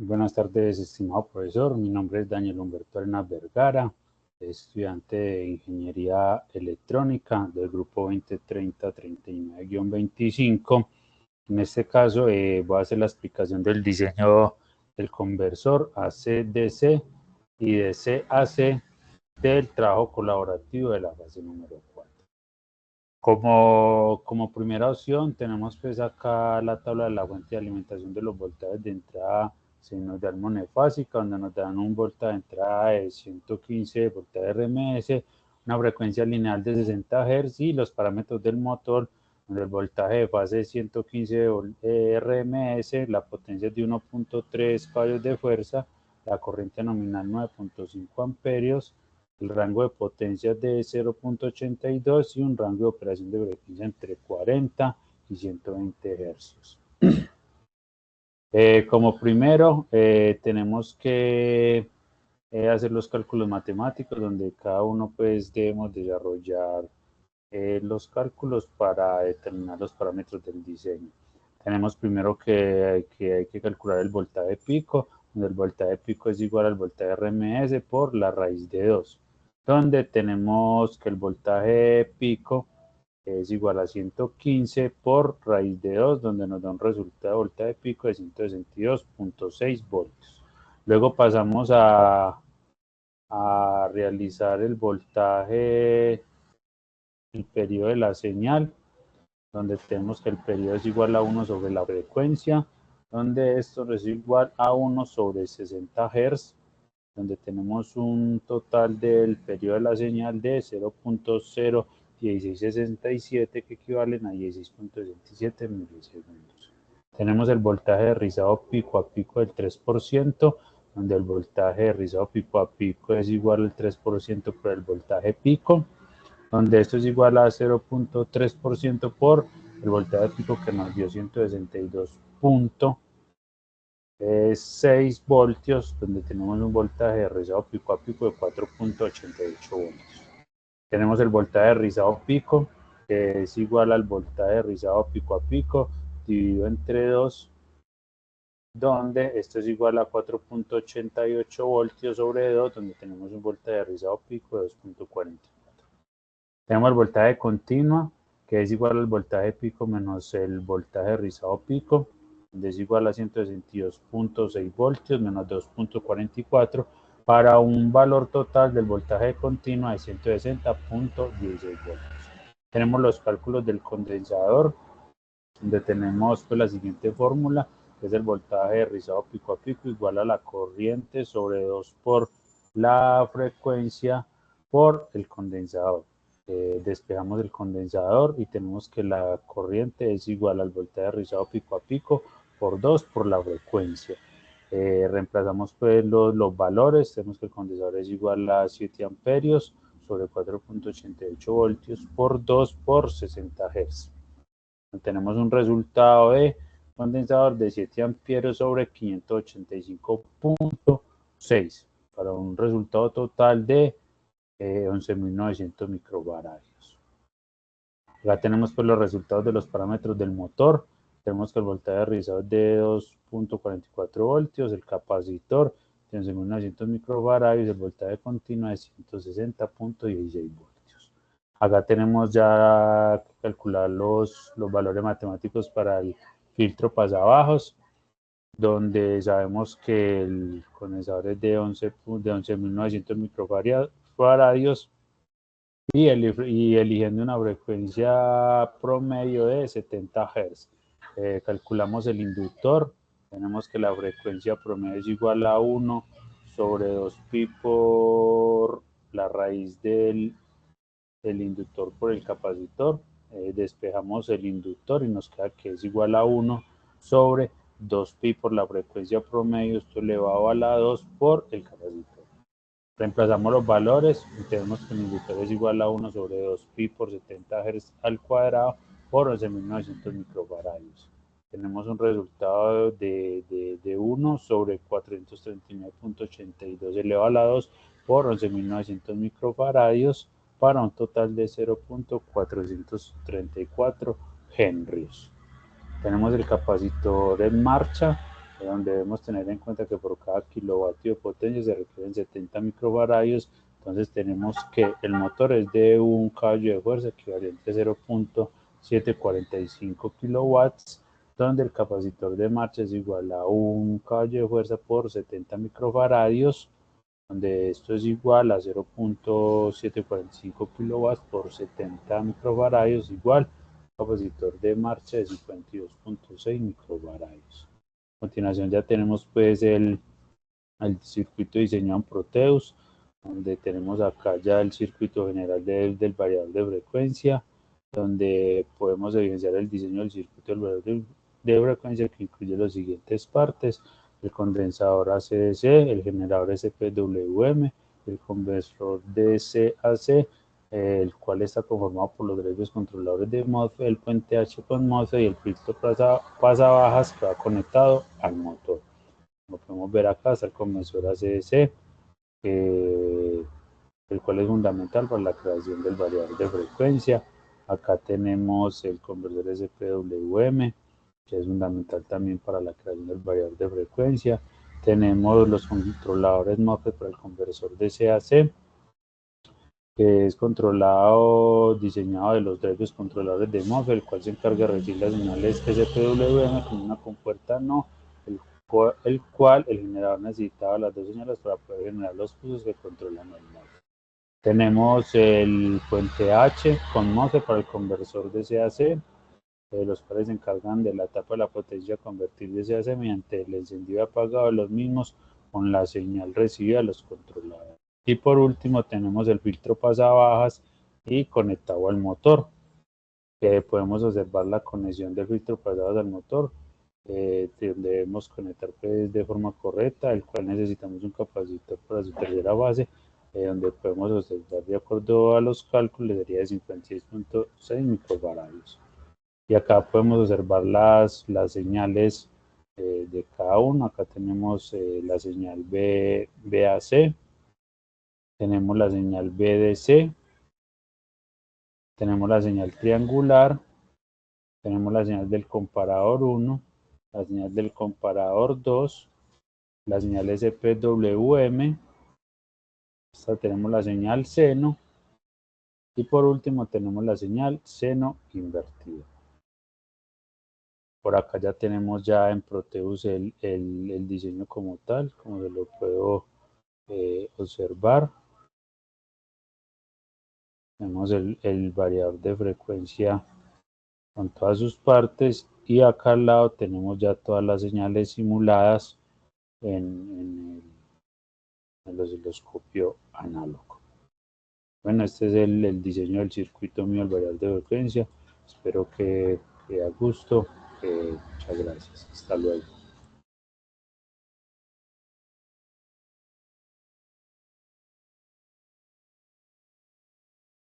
Buenas tardes, estimado profesor. Mi nombre es Daniel Humberto Arenas Vergara, estudiante de Ingeniería Electrónica del grupo 2030-39-25. En este caso voy a hacer la explicación del diseño del conversor AC-DC y DC-AC del trabajo colaborativo de la fase número 4. Como primera opción tenemos pues acá la tabla de la fuente de alimentación de los voltajes de entrada. Se nos da el monofásica, donde nos dan un voltaje de entrada de 115 voltaje RMS, una frecuencia lineal de 60 Hz y los parámetros del motor, donde el voltaje de fase es 115 RMS, la potencia es de 1.3 caballos de fuerza, la corriente nominal 9.5 amperios, el rango de potencias de 0.82 y un rango de operación de frecuencia entre 40 y 120 Hz. Como primero, tenemos que hacer los cálculos matemáticos, donde cada uno pues debemos desarrollar los cálculos para determinar los parámetros del diseño. Tenemos primero que hay que calcular el voltaje pico, donde el voltaje pico es igual al voltaje RMS por la raíz de 2, donde tenemos que el voltaje pico es igual a 115 por raíz de 2, donde nos da un resultado de voltaje pico de 162.6 voltios. Luego pasamos a realizar el voltaje, el periodo de la señal, donde tenemos que el periodo es igual a 1 sobre la frecuencia, donde esto es igual a 1 sobre 60 Hz, donde tenemos un total del periodo de la señal de 0.01667, que equivalen a 16.67 milisegundos. Tenemos el voltaje de rizado pico a pico del 3%, donde el voltaje de rizado pico a pico es igual al 3% por el voltaje pico, donde esto es igual a 0.3% por el voltaje pico que nos dio 162.6 voltios, donde tenemos un voltaje de rizado pico a pico de 4.88 voltios. Tenemos el voltaje de rizado pico, que es igual al voltaje de rizado pico a pico dividido entre 2, donde esto es igual a 4.88 voltios sobre 2, donde tenemos un voltaje de rizado pico de 2.40. Tenemos el voltaje continua, que es igual al voltaje pico menos el voltaje rizado pico, donde es igual a 162.6 voltios menos 2.44, para un valor total del voltaje continua de 160.16 voltios. Tenemos los cálculos del condensador, donde tenemos pues la siguiente fórmula, que es el voltaje de rizado pico a pico igual a la corriente sobre 2 por la frecuencia por el condensador. Despejamos el condensador y tenemos que la corriente es igual al voltaje de rizado pico a pico por 2 por la frecuencia. Reemplazamos pues los valores, tenemos que el condensador es igual a 7 amperios sobre 4.88 voltios por 2 por 60 Hz. Tenemos un resultado de condensador de 7 amperios sobre 585.6 para un resultado total de 11.900 microfaradios. Acá tenemos pues los resultados de los parámetros del motor. Tenemos que el voltaje rizado es de 2.44 voltios, el capacitor de 11.900 microfaradios, el voltaje continuo de 160.16 voltios. Acá tenemos ya que calcular los valores matemáticos para el filtro pasabajos, donde sabemos que el condensador es de 11.900 microfaradios y eligiendo una frecuencia promedio de 70 Hz. Calculamos el inductor, tenemos que la frecuencia promedio es igual a 1 sobre 2pi por la raíz del inductor por el capacitor. Despejamos el inductor y nos queda que es igual a 1 sobre 2pi por la frecuencia promedio, esto elevado a la 2 por el capacitor. Reemplazamos los valores y tenemos que el inductor es igual a 1 sobre 2pi por 70 Hz al cuadrado por 11.900 microfaradios. Tenemos un resultado de 1 sobre 439.82 elevado a la 2 por 11.900 microfaradios para un total de 0.434 henrios. Tenemos el capacitor en marcha, donde debemos tener en cuenta que por cada kilovatio de potencia se requieren 70 microfaradios. Entonces tenemos que el motor es de un caballo de fuerza equivalente a 0.745 kilowatts, donde el capacitor de marcha es igual a un caballo de fuerza por 70 microfaradios, donde esto es igual a 0.745 kilowatts por 70 microfaradios, igual capacitor de marcha de 52.6 microfaradios. A continuación ya tenemos pues el circuito diseñado en Proteus, donde tenemos acá ya el circuito general del variador de frecuencia, donde podemos evidenciar el diseño del circuito del variador de frecuencia, que incluye las siguientes partes: el condensador AC/DC, el generador SPWM, el conversor DC/AC, el cual está conformado por los drivers controladores de MOSFET, el puente H con MOSFET y el filtro pasabajas que va conectado al motor. Como podemos ver acá está el conversor AC/DC, el cual es fundamental para la creación del variador de frecuencia. Acá tenemos el conversor SPWM, que es fundamental también para la creación del variador de frecuencia. Tenemos los controladores MOSFET para el conversor DC/AC, que es diseñado de los drivers controladores de MOSFET, el cual se encarga de recibir las señales SPWM con una compuerta no, el cual el generador necesitaba las dos señales para poder generar los pulsos que controlan el MOSFET. Tenemos el puente H con MOSFET para el conversor DC/AC, los cuales se encargan de la etapa de la potencia a convertir DC/AC mediante el encendido y apagado de los mismos con la señal recibida de los controladores. Y por último tenemos el filtro pasabajas y conectado al motor, que podemos observar la conexión del filtro pasabajas al motor, debemos conectar pues, de forma correcta, el cual necesitamos un capacitor para su tercera base, donde podemos observar de acuerdo a los cálculos sería de 56.6 microfaradios. Y acá podemos observar las señales de cada uno. Acá tenemos la señal BAC, tenemos la señal BDC, tenemos la señal triangular, tenemos la señal del comparador 1, la señal del comparador 2, la señal SPWM, tenemos la señal seno y por último tenemos la señal seno invertida. Por acá ya tenemos ya en Proteus el diseño como tal, como se lo puedo observar. Tenemos el variador de frecuencia con todas sus partes y acá al lado tenemos ya todas las señales simuladas en el osciloscopio análogo. Bueno, este es el diseño del circuito mío, el variador de frecuencia. Espero que a gusto. Muchas gracias. Hasta luego.